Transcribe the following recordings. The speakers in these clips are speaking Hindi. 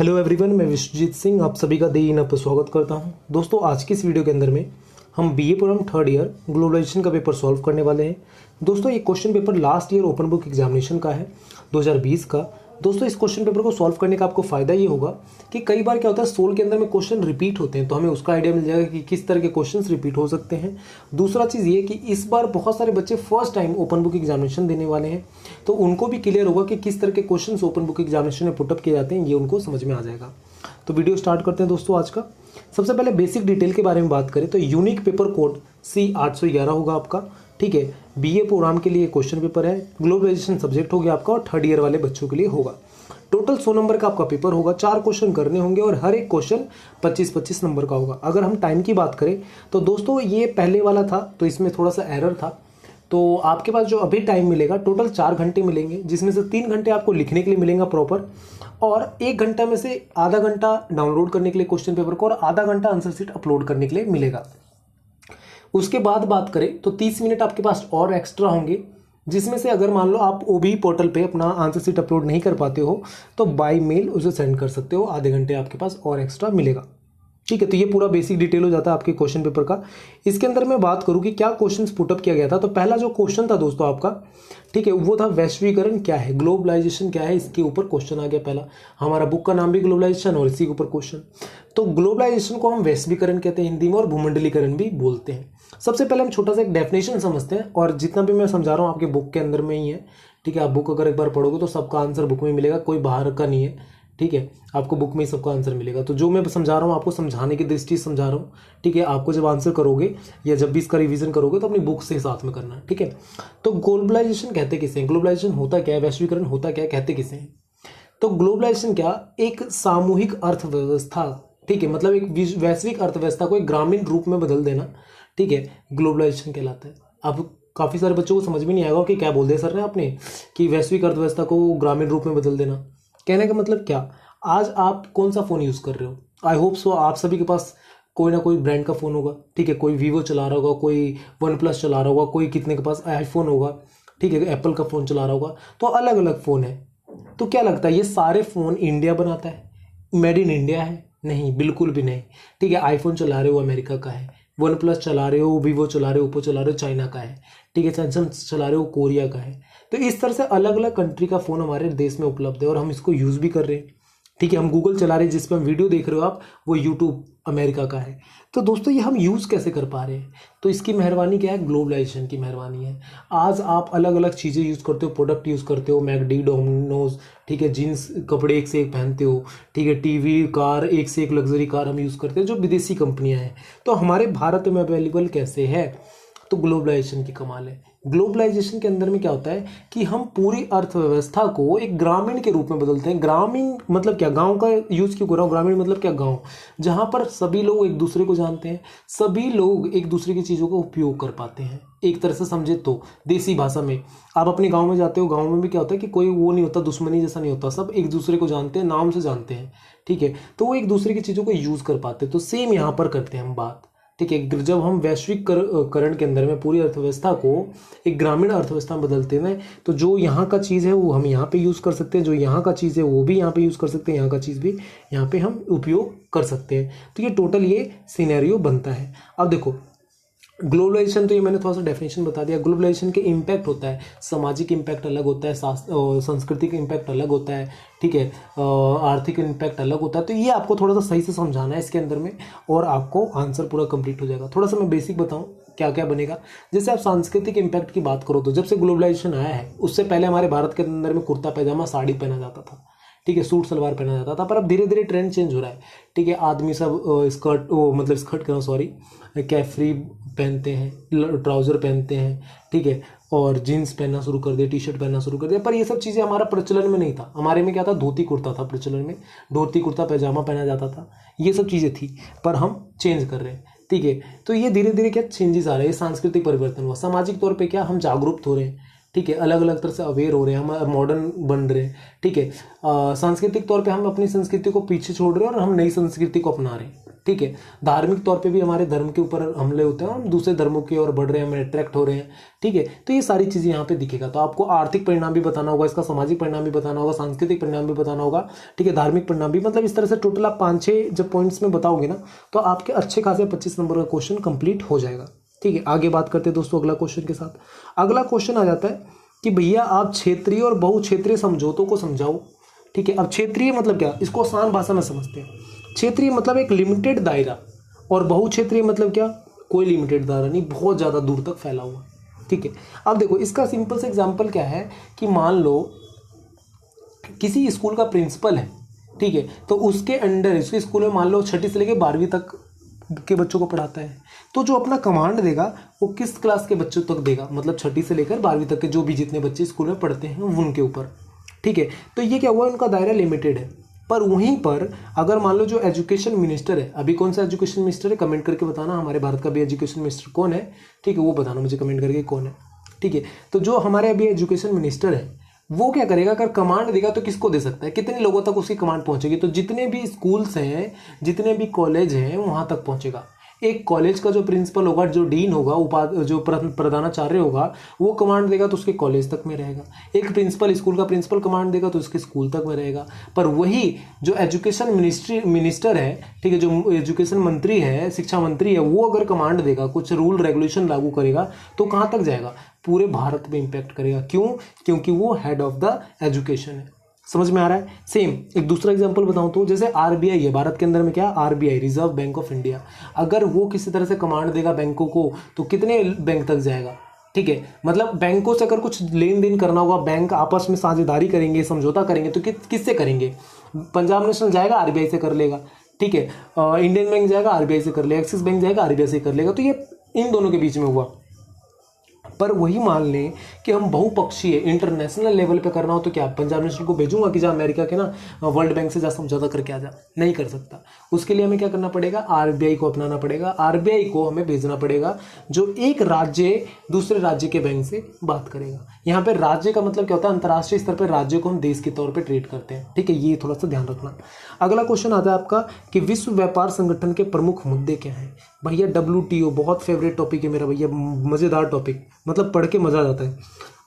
हेलो एवरीवन, मैं विश्वजीत सिंह आप सभी का दिन पर स्वागत करता हूं। दोस्तों, आज की इस वीडियो के अंदर में हम BA programme third year globalisation का पेपर सॉल्व करने वाले हैं। दोस्तों, ये question paper last year open book examination का है 2020 का। दोस्तों, इस क्वेश्चन पेपर को सॉल्व करने का आपको फायदा ये होगा कि कई बार क्या होता है, सोल के अंदर में क्वेश्चन रिपीट होते हैं, तो हमें उसका आइडिया मिल जाएगा कि किस तरह के क्वेश्चंस रिपीट हो सकते हैं। दूसरा चीज़ ये कि इस बार बहुत सारे बच्चे first time open book examination देने वाले हैं, तो उनको भी क्लियर होगा कि किस तरह के क्वेश्चंस ओपन बुक एग्जामिनेशन में पुटअप किए जाते हैं, ये उनको समझ में आ जाएगा। तो वीडियो स्टार्ट करते हैं दोस्तों आज का। सबसे पहले बेसिक डिटेल के बारे में बात करें तो यूनिक पेपर कोड C811 होगा आपका। ठीक है, बीए प्रोग्राम के लिए क्वेश्चन पेपर है, ग्लोबलाइजेशन सब्जेक्ट हो गया आपका और थर्ड ईयर वाले बच्चों के लिए होगा। टोटल 100 नंबर का आपका पेपर होगा, 4 क्वेश्चन करने होंगे और हर एक क्वेश्चन 25-25 नंबर का होगा। अगर हम टाइम की बात करें तो दोस्तों ये पहले वाला था तो इसमें थोड़ा सा एरर था, तो आपके पास जो अभी टाइम मिलेगा टोटल 4 घंटे मिलेंगे, जिसमें से 3 घंटे आपको लिखने के लिए मिलेगा प्रॉपर, और 1 घंटा में से आधा घंटा डाउनलोड करने के लिए क्वेश्चन पेपर को और आधा घंटा आंसर शीट अपलोड करने के लिए मिलेगा। उसके बाद बात करें तो 30 मिनट आपके पास और एक्स्ट्रा होंगे, जिसमें से अगर मान लो आप ओबी पोर्टल पे अपना आंसर शीट अपलोड नहीं कर पाते हो तो बाय मेल उसे सेंड कर सकते हो, आधे घंटे आपके पास और एक्स्ट्रा मिलेगा। ठीक है, तो ये पूरा बेसिक डिटेल हो जाता है आपके क्वेश्चन पेपर का। इसके अंदर मैं बात करूं कि क्या क्वेश्चंस पुटअप किया गया था, तो पहला जो क्वेश्चन था दोस्तों आपका, ठीक है, वो था वैश्वीकरण क्या है, ग्लोबलाइजेशन क्या है, इसके ऊपर क्वेश्चन आ गया पहला। हमारा बुक का नाम भी ग्लोबलाइजेशन और इसी के ऊपर क्वेश्चन। तो ग्लोबलाइजेशन को हम वैश्वीकरण कहते हैं हिंदी में, और भूमंडलीकरण भी बोलते हैं। सबसे पहले हम छोटा सा एक डेफिनेशन समझते हैं, और जितना भी मैं समझा रहा हूँ आपके बुक के अंदर में ही है। ठीक है, आप बुक अगर एक बार पढ़ोगे तो सबका आंसर बुक में मिलेगा, कोई बाहर का नहीं है। ठीक है, आपको बुक में ही सबका आंसर मिलेगा। तो जो मैं समझा रहा हूँ आपको समझाने की दृष्टि से समझा रहा हूँ। ठीक है, आपको जब आंसर करोगे या जब भी इसका रिवीजन करोगे तो अपनी बुक से साथ में करना। ठीक है, तो ग्लोबलाइजेशन कहते किसे हैं, ग्लोबलाइजेशन होता क्या है, वैश्वीकरण होता क्या है, कहते किसे हैं। तो ग्लोबलाइजेशन क्या, एक सामूहिक अर्थव्यवस्था, ठीक है, मतलब एक वैश्विक अर्थव्यवस्था को एक ग्रामीण रूप में बदल देना, ठीक है, ग्लोबलाइजेशन कहलाता है। अब काफ़ी सारे बच्चों को समझ में नहीं आएगा कि क्या बोल दिया सर ने आपने कि वैश्विक अर्थव्यवस्था को ग्रामीण रूप में बदल देना। कहने का मतलब क्या, आज आप कौन सा फ़ोन यूज़ कर रहे हो, आई होप सो आप सभी के पास कोई ना कोई ब्रांड का फ़ोन होगा। ठीक है, कोई वीवो चला रहा होगा, कोई वन प्लस चला रहा होगा, कोई कितने के पास आईफोन होगा। ठीक है, एप्पल का फ़ोन चला रहा होगा, तो अलग अलग फ़ोन है। तो क्या लगता है ये सारे फ़ोन इंडिया बनाता है, मेड इन इंडिया है? नहीं, बिल्कुल भी नहीं। ठीक है, आईफोन चला रहे हो अमेरिका का है, वन प्लस चला रहे हो, वीवो चला रहे हो, ओप्पो चला रहे हो चाइना का है। ठीक है, सैमसंग चला रहे हो कोरिया का है। तो इस तरह से अलग अलग कंट्री का फ़ोन हमारे देश में उपलब्ध है और हम इसको यूज़ भी कर रहे हैं। ठीक है, हम गूगल चला रहे हैं, जिस पर हम वीडियो देख रहे हो आप, वो यूट्यूब अमेरिका का है। तो दोस्तों ये हम यूज़ कैसे कर पा रहे हैं, तो इसकी मेहरबानी क्या है, ग्लोबलाइजेशन की मेहरबानी है। आज आप अलग अलग चीज़ें यूज़ करते हो, प्रोडक्ट यूज़ करते हो, मैकडी, डोमिनोज, ठीक है, जीन्स कपड़े एक से एक पहनते हो। ठीक है, टीवी, कार, एक से एक लग्जरी कार हम यूज़ करते हैं जो विदेशी कंपनियां हैं। तो हमारे भारत में अवेलेबल कैसे है, तो ग्लोबलाइजेशन की कमाल है। ग्लोबलाइजेशन के अंदर में क्या होता है कि हम पूरी अर्थव्यवस्था को एक ग्रामीण के रूप में बदलते हैं। ग्रामीण मतलब क्या, गांव का यूज क्यों कर रहा हूँ, ग्रामीण मतलब क्या, गांव जहां पर सभी लोग एक दूसरे को जानते हैं, सभी लोग एक दूसरे की चीज़ों का उपयोग कर पाते हैं। एक तरह से समझे तो देसी भाषा में आप अपने गांव में जाते हो, गांव में भी क्या होता है कि कोई वो नहीं होता, दुश्मनी जैसा नहीं होता, सब एक दूसरे को जानते हैं, नाम से जानते हैं। ठीक है, तो वो एक दूसरे की चीज़ों को यूज़ कर पाते हैं। तो सेम यहाँ पर करते हैं हम बात। ठीक है, जब हम वैश्विक करण के अंदर में पूरी अर्थव्यवस्था को एक ग्रामीण अर्थव्यवस्था में बदलते हैं, तो जो यहाँ का चीज़ है वो हम यहाँ पे यूज़ कर सकते हैं, जो यहाँ का चीज़ है वो भी यहाँ पे यूज़ कर सकते हैं, यहाँ का चीज़ भी यहाँ पे हम उपयोग कर सकते हैं। तो ये टोटल ये सिनेरियो बनता है। अब देखो, ग्लोबलाइजेशन तो ये मैंने थोड़ा सा डेफिनेशन बता दिया। ग्लोबलाइजेशन के इम्पैक्ट होता है, सामाजिक इम्पैक्ट अलग होता है, सांस्कृतिक इम्पैक्ट अलग होता है। ठीक है, आर्थिक इम्पैक्ट अलग होता है। तो ये आपको थोड़ा सा सही से समझाना है इसके अंदर में, और आपको आंसर पूरा कंप्लीट हो जाएगा। थोड़ा सा मैं बेसिक बताऊं क्या क्या बनेगा। जैसे आप सांस्कृतिक इम्पैक्ट की बात करो तो जब से ग्लोबलाइजेशन आया है उससे पहले हमारे भारत के अंदर में कुर्ता पैजामा साड़ी पहना जाता था। ठीक है, सूट सलवार पहना जाता था, पर अब धीरे धीरे ट्रेंड चेंज हो रहा है। ठीक है, आदमी सब स्कर्ट, मतलब स्कर्ट कह रहा हूँ, सॉरी, कैफ्री पहनते हैं, ट्राउज़र पहनते हैं। ठीक है, और जीन्स पहनना शुरू कर दिया, टी शर्ट पहनना शुरू कर दिया। पर ये सब चीज़ें हमारा प्रचलन में नहीं था। हमारे में क्या था, धोती कुर्ता था प्रचलन में, धोती कुर्ता पैजामा पहना जाता था, ये सब चीज़ें थी, पर हम चेंज कर रहे हैं। ठीक है, तो ये धीरे धीरे क्या चेंजेस आ रहे हैं, सांस्कृतिक परिवर्तन हुआ। सामाजिक तौर पे क्या हम जागरूक हो रहे हैं। ठीक है, अलग अलग तरह से अवेयर हो रहे हैं, हम मॉडर्न बन रहे हैं। ठीक है, सांस्कृतिक तौर पे हम अपनी संस्कृति को पीछे छोड़ रहे हैं और हम नई संस्कृति को अपना रहे हैं। ठीक है। धार्मिक तौर पे भी हमारे धर्म के ऊपर हमले होते हैं, हम दूसरे धर्मों की ओर बढ़ रहे हैं, हम अट्रैक्ट हो रहे हैं, ठीक है। तो ये सारी चीज़ें यहाँ पे दिखेगा। तो आपको आर्थिक परिणाम भी बताना होगा, इसका सामाजिक परिणाम भी बताना होगा, सांस्कृतिक परिणाम भी बताना होगा, ठीक है, धार्मिक परिणाम भी। मतलब इस तरह से टोटल आप 5-6 जब पॉइंट्स में बताओगे ना, तो आपके अच्छे खासे 25 नंबर का क्वेश्चन कंप्लीट हो जाएगा, ठीक है। आगे बात करते हैं दोस्तों अगला क्वेश्चन के साथ। अगला क्वेश्चन आ जाता है कि भैया आप क्षेत्रीय और बहुक्षेत्रीय समझौतों को समझाओ, ठीक है। अब क्षेत्रीय मतलब क्या, इसको आसान भाषा में समझते हैं। क्षेत्रीय मतलब एक लिमिटेड दायरा, और बहुक्षेत्रीय मतलब क्या, कोई लिमिटेड दायरा नहीं, बहुत ज़्यादा दूर तक फैला हुआ, ठीक है। अब देखो इसका सिंपल से एग्जांपल क्या है कि मान लो किसी स्कूल का प्रिंसिपल है, ठीक है, तो उसके अंडर उसके स्कूल में मान लो 6ठी से लेकर 12वीं तक के बच्चों को पढ़ाता है, तो जो अपना कमांड देगा वो किस क्लास के बच्चों तक देगा, मतलब 6ठी से लेकर 12वीं तक के जो भी जितने बच्चे स्कूल में पढ़ते हैं उनके ऊपर, ठीक है। तो ये क्या हुआ, उनका दायरा लिमिटेड है। पर वहीं पर अगर मान लो जो एजुकेशन मिनिस्टर है, अभी कौन सा एजुकेशन मिनिस्टर है कमेंट करके बताना, हमारे भारत का भी एजुकेशन मिनिस्टर कौन है, ठीक है, वो बताना मुझे कमेंट करके कौन है, ठीक है। तो जो हमारे अभी एजुकेशन मिनिस्टर है वो क्या करेगा, अगर कमांड देगा तो किसको दे सकता है, कितने लोगों तक उसकी कमांड पहुंचेगी, तो जितने भी स्कूल्स हैं, जितने भी कॉलेज हैं वहां तक पहुंचेगा। एक कॉलेज का जो प्रिंसिपल होगा, जो डीन होगा, जो प्रधानाचार्य होगा, वो कमांड देगा तो उसके कॉलेज तक में रहेगा। एक प्रिंसिपल, स्कूल का प्रिंसिपल कमांड देगा तो उसके स्कूल तक में रहेगा। पर वही जो एजुकेशन मिनिस्टर है, ठीक है, जो एजुकेशन मंत्री है, शिक्षा मंत्री है, वो अगर कमांड देगा, कुछ रूल रेगुलेशन लागू करेगा, तो कहाँ तक जाएगा, पूरे भारत में इंपैक्ट करेगा। क्यों, क्योंकि वो हेड ऑफ द एजुकेशन है। समझ में आ रहा है। सेम एक दूसरा एग्जांपल बताऊं तो जैसे आरबीआई है, भारत के अंदर में क्या, RBI, reserve bank of India, अगर वो किसी तरह से कमांड देगा बैंकों को तो कितने बैंक तक जाएगा, ठीक है। मतलब बैंकों से अगर कुछ लेन देन करना होगा, बैंक आपस में साझेदारी करेंगे, समझौता करेंगे, तो किससे करेंगे, पंजाब नेशनल जाएगा आरबीआई से कर लेगा, ठीक है, इंडियन बैंक जाएगा आरबीआई से कर लेगा, एक्सिस बैंक जाएगा आरबीआई से कर लेगा। तो ये इन दोनों के बीच में हुआ। पर वही मान लें कि हम बहुपक्षीय इंटरनेशनल लेवल पे करना हो तो क्या पंजाब नेशनल को भेजूंगा कि जा अमेरिका के ना वर्ल्ड बैंक से जा समझौता करके आ जा, नहीं कर सकता। उसके लिए हमें क्या करना पड़ेगा, आरबीआई को अपनाना पड़ेगा। आरबीआई को हमें भेजना पड़ेगा जो एक राज्य दूसरे राज्य के बैंक से बात करेगा। यहाँ पे राज्य का मतलब क्या होता है, अंतर्राष्ट्रीय स्तर पर राज्य को हम देश के तौर पर ट्रीट करते हैं, ठीक है, ये थोड़ा सा ध्यान रखना। अगला क्वेश्चन आता है आपका कि विश्व व्यापार संगठन के प्रमुख मुद्दे क्या हैं। भैया WTO बहुत फेवरेट टॉपिक है मेरा भैया, मज़ेदार टॉपिक, मतलब पढ़ के मज़ा आ जाता है।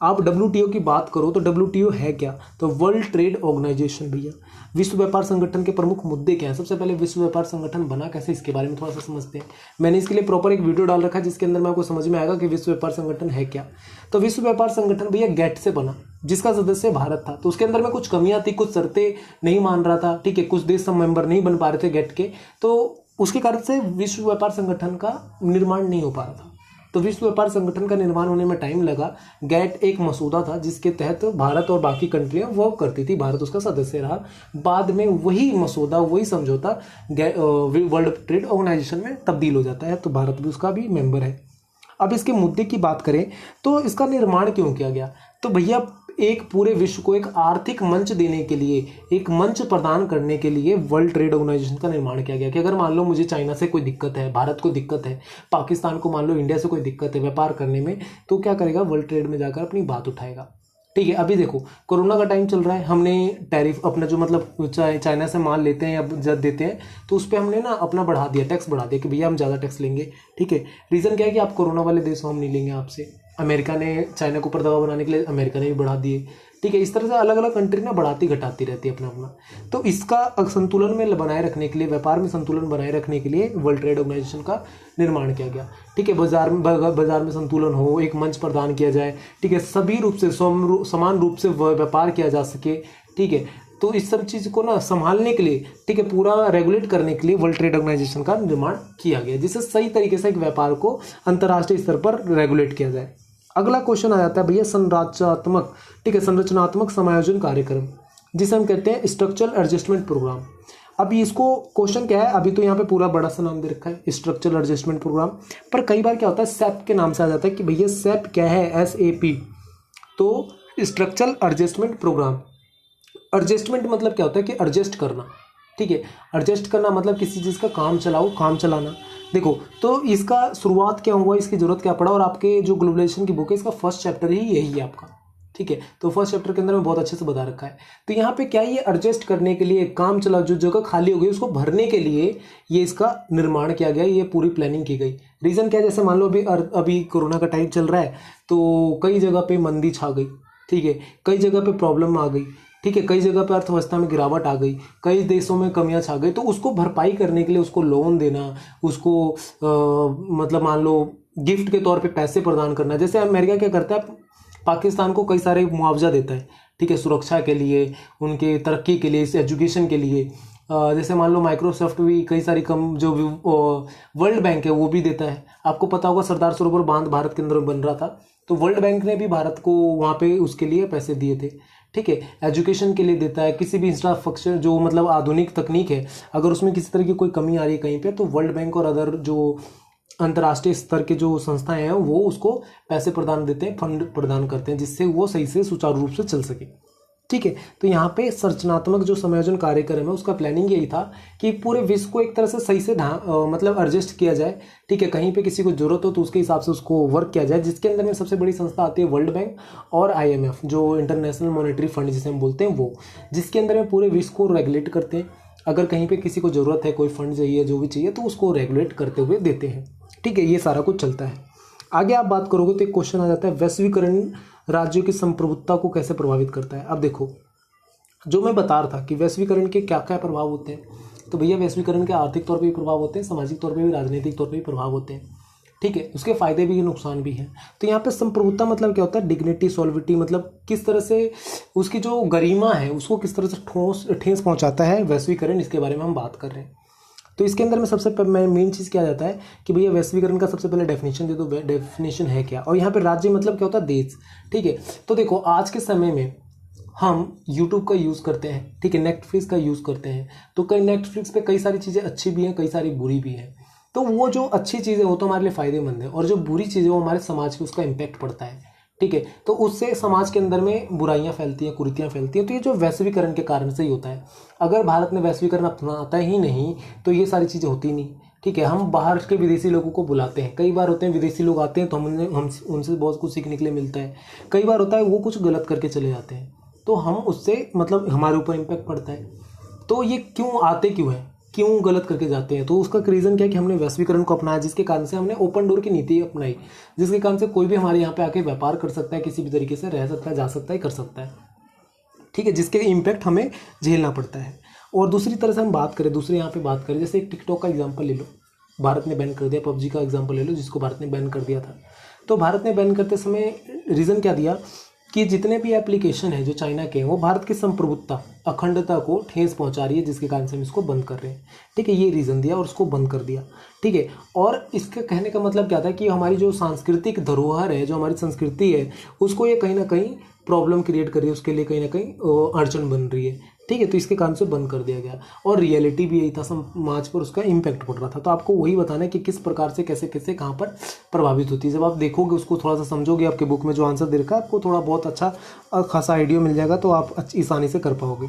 आप WTO की बात करो तो WTO है क्या, तो वर्ल्ड ट्रेड ऑर्गेनाइजेशन। भैया विश्व व्यापार संगठन के प्रमुख मुद्दे क्या हैं, सबसे पहले विश्व व्यापार संगठन बना कैसे, इसके बारे में थोड़ा सा समझते हैं। मैंने इसके लिए प्रॉपर एक वीडियो डाल रखा है जिसके अंदर में आपको समझ में आएगा कि विश्व व्यापार संगठन है क्या। तो विश्व व्यापार संगठन भैया गेट से बना, जिसका सदस्य भारत था। तो उसके अंदर में कुछ कमियां थी, कुछ शर्तें नहीं मान रहा था, ठीक है, कुछ देश सब मेंबर नहीं बन पा रहे थे गेट के, तो उसके कारण से विश्व व्यापार संगठन का निर्माण नहीं हो पा रहा था। तो विश्व व्यापार संगठन का निर्माण होने में टाइम लगा। गेट एक मसूदा था जिसके तहत भारत और बाकी कंट्रियां वर्क करती थी, भारत उसका सदस्य रहा। बाद में वही मसूदा, वही समझौता वर्ल्ड ट्रेड ऑर्गेनाइजेशन में तब्दील हो जाता है, तो भारत भी उसका भी मेंबर है। अब इसके मुद्दे की बात करें तो इसका निर्माण क्यों किया गया, तो भैया एक पूरे विश्व को एक आर्थिक मंच देने के लिए, एक मंच प्रदान करने के लिए वर्ल्ड ट्रेड ऑर्गेनाइजेशन का निर्माण किया गया कि अगर मान लो मुझे चाइना से कोई दिक्कत है, भारत को दिक्कत है, पाकिस्तान को मान लो इंडिया से कोई दिक्कत है व्यापार करने में, तो क्या करेगा, वर्ल्ड ट्रेड में जाकर अपनी बात उठाएगा, ठीक है। अभी देखो कोरोना का टाइम चल रहा है, हमने टैरिफ अपना जो मतलब चाइना से माल लेते हैं या जब देते हैं तो उस पर हमने ना अपना बढ़ा दिया, टैक्स बढ़ा दिया कि भैया हम ज़्यादा टैक्स लेंगे, ठीक है। रीज़न क्या है कि आप कोरोना वाले देशों हम नहीं लेंगे आपसे। अमेरिका ने चाइना के ऊपर दबाव बनाने के लिए अमेरिका ने भी बढ़ा दिए, ठीक है। इस तरह से अलग अलग कंट्री ना बढ़ाती घटाती रहती है अपना अपना। तो इसका संतुलन में बनाए रखने के लिए, व्यापार में संतुलन बनाए रखने के लिए वर्ल्ड ट्रेड ऑर्गेनाइजेशन का निर्माण किया गया, ठीक है। बाजार में संतुलन हो, एक मंच प्रदान किया जाए, ठीक है, सभी रूप से समान रूप से व्यापार किया जा सके, ठीक है। तो इस सब चीज़ को ना संभालने के लिए, ठीक है, पूरा रेगुलेट करने के लिए वर्ल्ड ट्रेड ऑर्गेनाइजेशन का निर्माण किया गया, जिससे सही तरीके से एक व्यापार को अंतर्राष्ट्रीय स्तर पर रेगुलेट किया जाए। अगला क्वेश्चन आ जाता है भैया संरचनात्मक, ठीक है, संरचनात्मक समायोजन कार्यक्रम, जिसे हम कहते हैं स्ट्रक्चरल एडजस्टमेंट प्रोग्राम। अभी इसको क्वेश्चन क्या है, अभी तो यहाँ पे पूरा बड़ा सा नाम दे रखा है स्ट्रक्चरल एडजस्टमेंट प्रोग्राम, पर कई बार क्या होता है SAP के नाम से आ जाता है कि भैया SAP क्या है, SAP। तो स्ट्रक्चरल एडजस्टमेंट प्रोग्राम, एडजस्टमेंट मतलब क्या होता है कि एडजस्ट करना, ठीक है। एडजस्ट करना मतलब किसी चीज़ का काम चलाना। देखो तो इसका शुरुआत क्या हुआ, इसकी जरूरत क्या पड़ा, और आपके जो ग्लोबलाइजेशन की बुक है इसका फर्स्ट चैप्टर ही यही है आपका, ठीक है। तो फर्स्ट चैप्टर के अंदर में बहुत अच्छे से बता रखा है। तो यहाँ पे क्या ये एडजस्ट करने के लिए काम चला, जो जगह खाली हो गई उसको भरने के लिए ये इसका निर्माण किया गया, ये पूरी प्लानिंग की गई। रीज़न क्या है, जैसे मान लो अभी कोरोना का टाइम चल रहा है, तो कई जगह पे मंदी छा गई, ठीक है, कई जगह पे प्रॉब्लम आ गई, ठीक है, कई जगह पे अर्थव्यवस्था में गिरावट आ गई, कई देशों में कमियां छा गई। तो उसको भरपाई करने के लिए उसको लोन देना, उसको मतलब मान लो गिफ्ट के तौर पे पैसे प्रदान करना। जैसे अमेरिका क्या करता है, पाकिस्तान को कई सारे मुआवजा देता है, ठीक है, सुरक्षा के लिए, उनके तरक्की के लिए, एजुकेशन के लिए। जैसे मान लो माइक्रोसॉफ्ट भी कई सारी जो वर्ल्ड बैंक है वो भी देता है। आपको पता होगा सरदार सरोवर बांध भारत के अंदर बन रहा था, तो वर्ल्ड बैंक ने भी भारत को वहाँ पे उसके लिए पैसे दिए थे, ठीक है। एजुकेशन के लिए देता है, किसी भी इंफ्रास्ट्रक्चर जो मतलब आधुनिक तकनीक है, अगर उसमें किसी तरह की कोई कमी आ रही है कहीं पे, तो वर्ल्ड बैंक और अदर जो अंतर्राष्ट्रीय स्तर के जो संस्थाएं हैं वो उसको पैसे प्रदान देते हैं, फंड प्रदान करते हैं, जिससे वो सही से सुचारू रूप से चल सके, ठीक है। तो यहाँ पे संरचनात्मक जो समायोजन कार्यक्रम है उसका प्लानिंग यही था कि पूरे विश्व को एक तरह से सही से मतलब एडजस्ट किया जाए, ठीक है। कहीं पे किसी को जरूरत हो तो उसके हिसाब से उसको वर्क किया जाए, जिसके अंदर में सबसे बड़ी संस्था आती है वर्ल्ड बैंक और IMF, जो इंटरनेशनल मॉनेटरी फंड जिसे हम बोलते हैं, वो जिसके अंदर में पूरे विश्व को रेगुलेट करते हैं। अगर कहीं पे किसी को ज़रूरत है, कोई फंड चाहिए, जो भी चाहिए, तो उसको रेगुलेट करते हुए देते हैं, ठीक है। ये सारा कुछ चलता है। आगे आप बात करोगे तो एक क्वेश्चन आ जाता है, वैश्वीकरण राज्यों की संप्रभुता को कैसे प्रभावित करता है। अब देखो, जो मैं बता रहा था कि वैश्वीकरण के क्या क्या प्रभाव होते हैं, तो भैया वैश्वीकरण के आर्थिक तौर पे भी प्रभाव होते हैं, सामाजिक तौर पे भी, राजनीतिक तौर पे भी प्रभाव होते हैं, ठीक है। उसके फायदे भी नुकसान भी हैं। तो यहाँ पे संप्रभुता मतलब क्या होता है, डिग्निटी, सॉलिविटी, मतलब किस तरह से उसकी जो गरिमा है उसको किस तरह से ठेस पहुंचाता है वैश्वीकरण, इसके बारे में हम बात कर रहे हैं। तो इसके अंदर में सबसे मेन चीज़ क्या आ जाता है कि भैया वैश्वीकरण का सबसे पहले डेफिनेशन दे दो, डेफिनेशन है क्या। और यहाँ पे राज्य मतलब क्या होता है, देश, ठीक है। तो देखो आज के समय में हम YouTube का यूज़ करते हैं, ठीक है, नेटफ्लिक्स का यूज़ करते हैं, तो कई नेटफ्लिक्स पे कई सारी चीज़ें अच्छी भी हैं, कई सारी बुरी भी हैं। तो वो जो अच्छी चीज़ें वो तो हमारे लिए फ़ायदेमंद है, और जो बुरी चीज़ें वो हमारे समाज पे उसका इम्पैक्ट पड़ता है, ठीक है। तो उससे समाज के अंदर में बुराइयां फैलती हैं, कुरीतियां फैलती हैं। तो ये जो वैश्वीकरण के कारण से ही होता है। अगर भारत में वैश्वीकरण अपनाता ही नहीं तो ये सारी चीज़ें होती नहीं, ठीक है। हम बाहर के विदेशी लोगों को बुलाते हैं, कई बार होते हैं विदेशी लोग आते हैं तो हम उनसे बहुत कुछ सीखने के लिए मिलता है। कई बार होता है वो कुछ गलत करके चले जाते हैं, तो हम उससे मतलब हमारे ऊपर इम्पैक्ट पड़ता है। तो ये क्यों आते क्यों है, क्यों गलत करके जाते हैं, तो उसका रीज़न क्या है कि हमने वैश्वीकरण को अपनाया, जिसके कारण से हमने ओपन डोर की नीति अपनाई, जिसके कारण से कोई भी हमारे यहाँ पे आके व्यापार कर सकता है, किसी भी तरीके से रह सकता है, जा सकता है, कर सकता है, ठीक है, जिसके इम्पैक्ट हमें झेलना पड़ता है। और दूसरी तरह से हम बात करें, दूसरे यहाँ पे बात करें, जैसे एक टिकटॉक का एग्जाम्पल ले लो, भारत ने बैन कर दिया। PUBG का एग्जाम्पल ले लो, जिसको भारत ने बैन कर दिया था। तो भारत ने बैन करते समय रीज़न क्या दिया कि जितने भी एप्लीकेशन है जो चाइना के हैं वो भारत की संप्रभुता, अखंडता को ठेस पहुंचा रही है, जिसके कारण से हम इसको बंद कर रहे हैं, ठीक है। ये रीज़न दिया और उसको बंद कर दिया, ठीक है। और इसके कहने का मतलब क्या था कि हमारी जो सांस्कृतिक धरोहर है, जो हमारी संस्कृति है, उसको ये कहीं ना कहीं प्रॉब्लम क्रिएट कर रही है, उसके लिए कहीं ना कहीं अड़चन बन रही है, ठीक है। तो इसके कारण से बंद कर दिया गया। और रियलिटी भी यही था, समाज पर उसका इम्पैक्ट पड़ रहा था। तो आपको वही बताना है कि किस प्रकार से कैसे कैसे कहाँ पर प्रभावित होती है। जब आप देखोगे, उसको थोड़ा सा समझोगे, आपके बुक में जो आंसर दे रखा है आपको थोड़ा बहुत अच्छा खासा आइडिया मिल जाएगा, तो आप आसानी से कर पाओगे।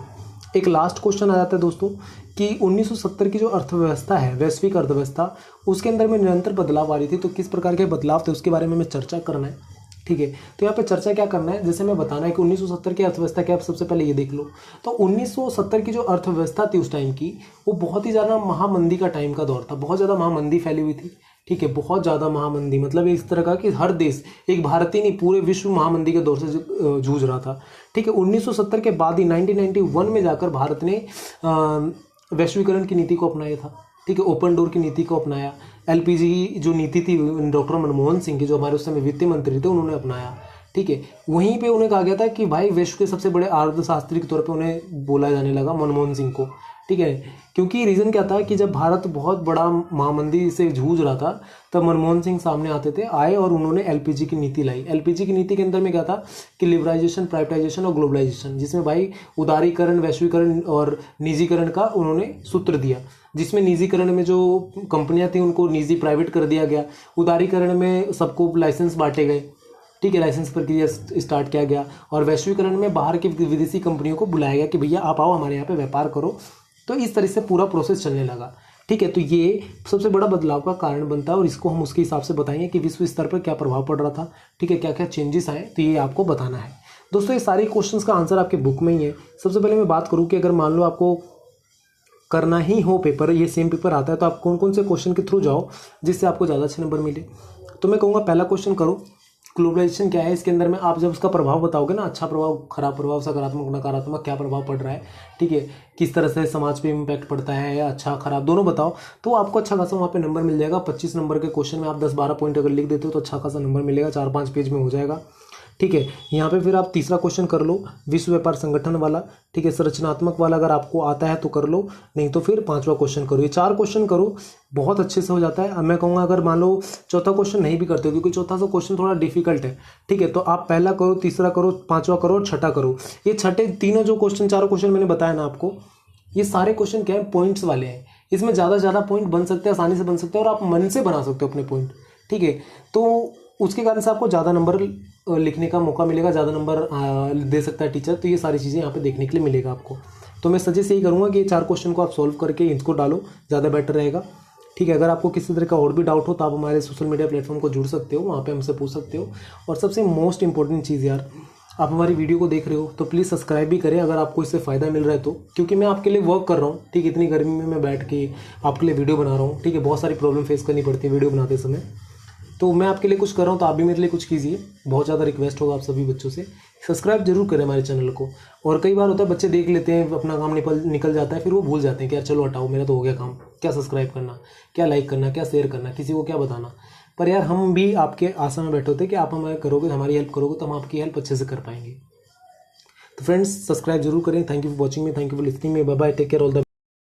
एक लास्ट क्वेश्चन आ जाता है दोस्तों कि 1970 की जो अर्थव्यवस्था है, वैश्विक अर्थव्यवस्था, उसके अंदर में निरंतर बदलाव आ रही थी। तो किस प्रकार के बदलाव थे उसके बारे में हमें चर्चा करना है, ठीक है। तो यहाँ पे चर्चा क्या करना है, जैसे मैं बताना है कि 1970 की अर्थव्यवस्था क्या, आप सबसे पहले ये देख लो। तो 1970 की जो अर्थव्यवस्था थी उस टाइम की, वो बहुत ही ज़्यादा महामंदी का टाइम का दौर था, बहुत ज़्यादा महामंदी फैली हुई थी, ठीक है। बहुत ज़्यादा महामंदी मतलब इस तरह का कि हर देश, एक भारत ही नहीं पूरे विश्व महामंदी के दौर से जूझ रहा था, ठीक है। 1970 के बाद ही 1991 में जाकर भारत ने वैश्वीकरण की नीति को अपनाया था, ठीक है, ओपन डोर की नीति को अपनाया। LPG जो नीति थी डॉक्टर मनमोहन सिंह की, जो हमारे उस समय वित्त मंत्री थे, उन्होंने अपनाया, ठीक है। वहीं पे उन्हें कहा गया था कि भाई विश्व के सबसे बड़े अर्थशास्त्री के तौर पे उन्हें बोला जाने लगा, मनमोहन सिंह को, ठीक है। क्योंकि रीज़न क्या था कि जब भारत बहुत बड़ा महामंदी से जूझ रहा था, तब मनमोहन सिंह सामने आए और उन्होंने LPG की नीति लाई। LPG की नीति के अंदर में क्या था कि लिबराइजेशन, प्राइवेटाइजेशन और ग्लोबलाइजेशन, जिसमें भाई उदारीकरण, वैश्वीकरण और निजीकरण का उन्होंने सूत्र दिया, जिसमें निजीकरण में जो कंपनियां थी उनको निजी प्राइवेट कर दिया गया, उदारीकरण में सबको लाइसेंस बांटे गए, ठीक है, लाइसेंस प्रक्रिया स्टार्ट किया गया, और वैश्वीकरण में बाहर की विदेशी कंपनियों को बुलाया गया कि भैया आप आओ हमारे यहाँ पे व्यापार करो। तो इस तरह से पूरा प्रोसेस चलने लगा, ठीक है। तो ये सबसे बड़ा बदलाव का कारण बनता है, और इसको हम उसके हिसाब से बताएंगे कि विश्व स्तर पर क्या प्रभाव पड़ रहा था, ठीक है, क्या क्या चेंजेस आए, तो ये आपको बताना है दोस्तों ये सारे क्वेश्चंस का आंसर आपके बुक में ही है। सबसे पहले मैं बात करूँ कि अगर मान लो आपको करना ही हो पेपर, ये सेम पेपर आता है, तो आप कौन कौन से क्वेश्चन के थ्रू जाओ जिससे आपको ज़्यादा अच्छे नंबर मिले। तो मैं कहूँगा पहला क्वेश्चन करो, ग्लोबलाइजेशन क्या है। इसके अंदर में आप जब उसका प्रभाव बताओगे ना, अच्छा प्रभाव, खराब प्रभाव, सकारात्मक नकारात्मक, क्या प्रभाव पड़ रहा है, ठीक है, किस तरह से समाज पे इम्पैक्ट पड़ता है, अच्छा खराब दोनों बताओ, तो आपको अच्छा खासा वहाँ पे नंबर मिल जाएगा। 25 नंबर के क्वेश्चन में आप 10-12 पॉइंट अगर लिख देते हो तो अच्छा खासा नंबर मिलेगा, 4-5 पेज में हो जाएगा, ठीक है। यहाँ पे फिर आप तीसरा क्वेश्चन कर लो, विश्व व्यापार संगठन वाला, ठीक है, संरचनात्मक वाला अगर आपको आता है तो कर लो, नहीं तो फिर 5वां क्वेश्चन करो। ये 4 क्वेश्चन करो, बहुत अच्छे से हो जाता है। अब मैं कहूँगा अगर मान लो चौथा क्वेश्चन नहीं भी करते हो, क्योंकि चौथा सा क्वेश्चन थोड़ा डिफिकल्ट है, ठीक है, तो आप पहला करो, तीसरा करो, 5वां करो और छठा करो। ये छठे तीनों जो क्वेश्चन, चारों क्वेश्चन मैंने बताया ना आपको, ये सारे क्वेश्चन क्या है, पॉइंट्स वाले हैं। इसमें ज़्यादा से ज़्यादा पॉइंट बन सकते हैं, आसानी से बन सकते हैं, और आप मन से बना सकते हो अपने पॉइंट, ठीक है। तो उसके कारण से आपको ज़्यादा नंबर लिखने का मौका मिलेगा, ज़्यादा नंबर दे सकता है टीचर। तो ये सारी चीज़ें यहाँ पे देखने के लिए मिलेगा आपको। तो मैं सजेस्ट यही करूँगा कि ये 4 क्वेश्चन को आप सॉल्व करके इसको डालो, ज़्यादा बेटर रहेगा, ठीक है। अगर आपको किसी तरह का और भी डाउट हो तो आप हमारे सोशल मीडिया प्लेटफॉर्म को जुड़ सकते हो, वहाँ पे हमसे पूछ सकते हो। और सबसे मोस्ट इंपॉर्टेंट चीज़ यार, आप हमारी वीडियो को देख रहे हो तो प्लीज़ सब्सक्राइब भी करें अगर आपको इससे फ़ायदा मिल रहा है तो, क्योंकि मैं आपके लिए वर्क कर रहा हूँ, ठीक है। इतनी गर्मी में मैं बैठ के आपके लिए वीडियो बना रहा हूँ, ठीक है। बहुत सारी प्रॉब्लम फेस करनी पड़ती है वीडियो बनाते समय, तो मैं आपके लिए कुछ कर रहा हूँ, तो आप भी मेरे लिए कुछ कीजिए। बहुत ज़्यादा रिक्वेस्ट होगा आप सभी बच्चों से, सब्सक्राइब जरूर करें हमारे चैनल को। और कई बार होता है बच्चे देख लेते हैं, अपना काम निकल जाता है, फिर वो भूल जाते हैं कि यार चलो हटाओ, मेरा तो हो गया काम, क्या सब्सक्राइब करना, क्या लाइक करना, क्या शेयर करना, किसी को क्या बताना। पर यार हम भी आपके आशा में बैठे होते कि आप हमारे करोगे, हमारी हेल्प करोगे, तो हम आपकी हेल्प अच्छे से कर पाएंगे। तो फ्रेंड्स सब्सक्राइब जरूर करें। Thank you for watching me, thank you for listening me, bye bye, take care, all the